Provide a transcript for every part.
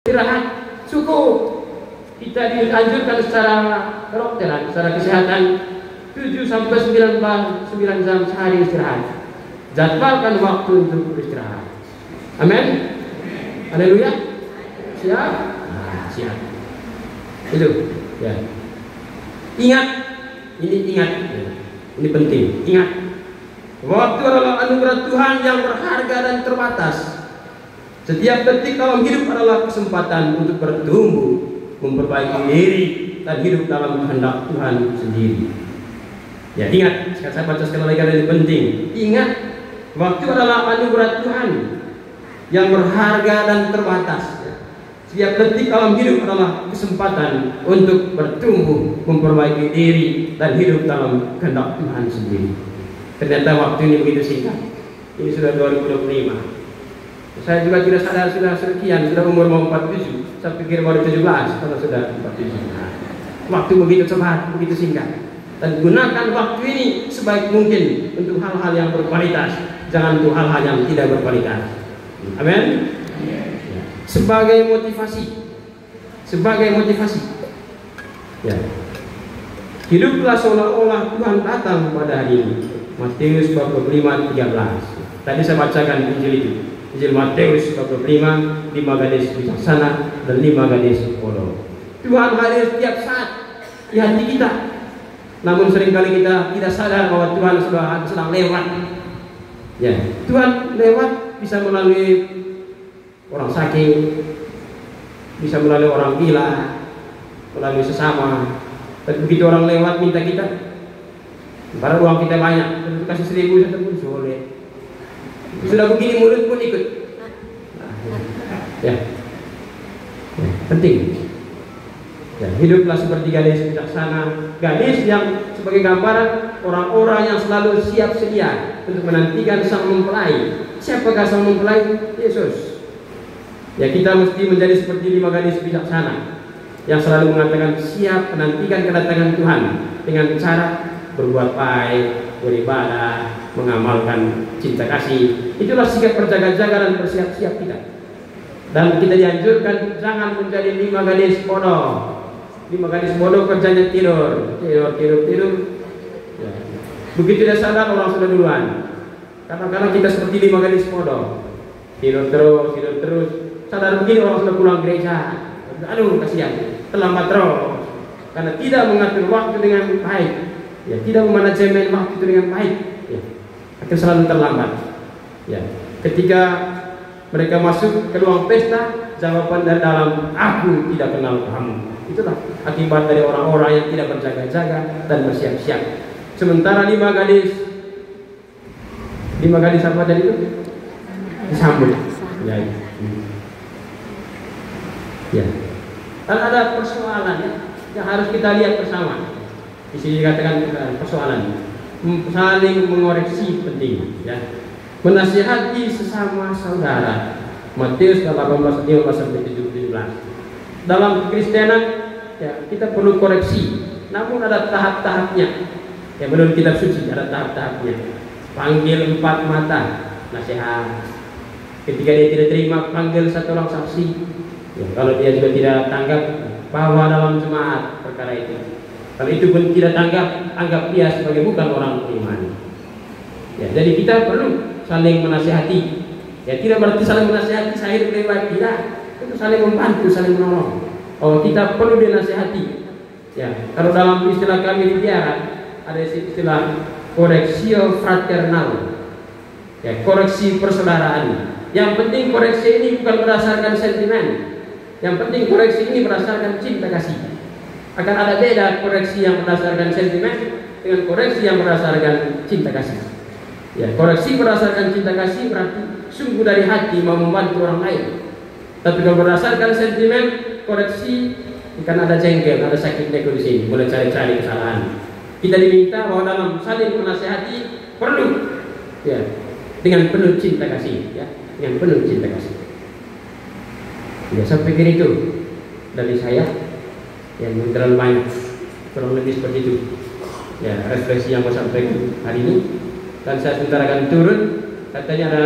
istirahat cukup. Kita dianjurkan secara kedokteran, secara kesehatan 7 sampai 9 jam sehari istirahat. Jadwalkan waktu untuk beristirahat. Amin. Haleluya. Siap? Siap. Itu ya. Ingat, ini penting. Ingat, waktu adalah anugerah Tuhan yang berharga dan terbatas. Setiap detik dalam hidup adalah kesempatan untuk bertumbuh, memperbaiki diri, dan hidup dalam kehendak Tuhan sendiri. Ya, ingat, saya baca sekali lagi karena ini penting. Ingat, waktu adalah anugerah Tuhan yang berharga dan terbatas. Setiap detik dalam hidup adalah kesempatan untuk bertumbuh, memperbaiki diri, dan hidup dalam kehendak Tuhan sendiri. Ternyata waktu ini begitu singkat. Ini sudah 2025. Saya juga tidak sadar sudah sekian, sudah umur mau 47. Saya pikir baru 17 kalau sudah 47. Waktu begitu cepat, begitu singkat. Dan gunakan waktu ini sebaik mungkin untuk hal-hal yang berkualitas, jangan untuk hal-hal yang tidak berkualitas. Amin. Sebagai motivasi. Ya. Hiduplah seolah-olah Tuhan datang pada hari ini. Matius 25:13. Tadi saya bacakan Injil itu. Injil Matius 25, 5 gadis bijaksana dan 5 gadis bodoh. Tuhan hadir setiap saat di hati kita. Namun seringkali kita tidak sadar bahwa Tuhan sudah sedang lewat. Ya, Tuhan lewat bisa melalui orang sakit, bisa melalui orang gila, melalui sesama. Dan begitu orang lewat minta kita, padahal uang kita banyak, kasih 1.000 saja pun boleh. Sudah begini mulut pun ikut. Ya, penting. Ya, hiduplah seperti gadis bijaksana, gadis yang sebagai gambaran orang-orang yang selalu siap sedia untuk menantikan sang mempelai. Siapakah sang mempelai? Yesus. Ya, kita mesti menjadi seperti 5 gadis bijaksana yang selalu mengatakan siap menantikan kedatangan Tuhan dengan cara berbuat baik, beribadah, mengamalkan cinta kasih. Itulah sikap berjaga-jaga dan bersiap-siap kita. Dan kita dianjurkan jangan menjadi 5 gadis bodoh. 5 gadis bodoh kerjanya tidur. Ya. Begitu dia sadar orang sudah duluan. Kadang-kadang kita seperti 5 gadis bodoh. Tidur terus. Sadar begini orang sudah pulang gereja. Aduh, kasihan. Terlambat terus. Karena tidak mengatur waktu dengan baik. Ya, tidak memanajemen waktu itu dengan baik. Ya, akan selalu terlambat. Ya, ketika mereka masuk ke ruang pesta, jawaban dari dalam, aku tidak kenal kamu. Itulah akibat dari orang-orang yang tidak berjaga-jaga dan bersiap-siap. Sementara 5 gadis apa tadi itu? Disambut. Ya. Ya. Dan ada persoalan ya, yang harus kita lihat bersama. Di sini dikatakan persoalan saling mengoreksi penting ya. Menasihati sesama saudara. Matius 18:15-17. Dalam Kristenan ya, kita perlu koreksi. Namun ada tahap-tahapnya. Ya, menurut kitab suci ada tahap-tahapnya. Panggil 4 mata, nasihat. Ketika dia tidak terima, panggil 1 orang saksi. Ya, kalau dia juga tidak tanggap, bawa dalam jemaat perkara itu. Kalau itu pun tidak tanggap, anggap dia sebagai bukan orang beriman. Ya, jadi kita perlu saling menasihati. Ya, tidak berarti saling menasihati saya lebih baik, tidak. Itu saling membantu, saling menolong. Oh, kita perlu dinasihati. Ya, kalau dalam istilah kami di Tiara ada istilah koreksio fraternal. Ya, koreksi persaudaraan. Yang penting koreksi ini bukan berdasarkan sentimen. Yang penting koreksi ini berdasarkan cinta kasih. Akan ada beda koreksi yang berdasarkan sentimen dengan koreksi yang berdasarkan cinta kasih. Ya, koreksi berdasarkan cinta kasih berarti sungguh dari hati mau membantu orang lain. Tapi kalau berdasarkan sentimen, koreksi kan ada jengkel, ada sakit nego di sini, mulai cari-cari kesalahan. Kita diminta bahwa dalam saling menasihati perlu ya dengan penuh cinta kasih, ya, dengan penuh cinta kasih. Ya, saya pikir itu dari saya. Yang terlalu banyak, kurang lebih seperti itu. Ya, refleksi yang saya sampaikan hari ini. Dan saya sebentar akan turun. Katanya ada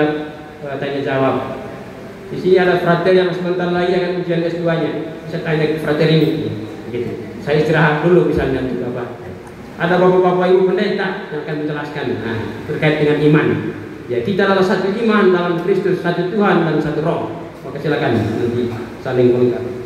tanya jawab. Di sini ada frater yang sebentar lagi akan ujian S2-nya. Bisa tanya ke frater ini. Gitu. Saya istirahat dulu misalnya untuk Bapak. Ada bapak-bapak ibu pendeta yang akan menjelaskan terkait dengan iman. Ya, kita adalah satu iman dalam Kristus, satu Tuhan dan satu Roh. Maka silakan nanti saling melengkapi.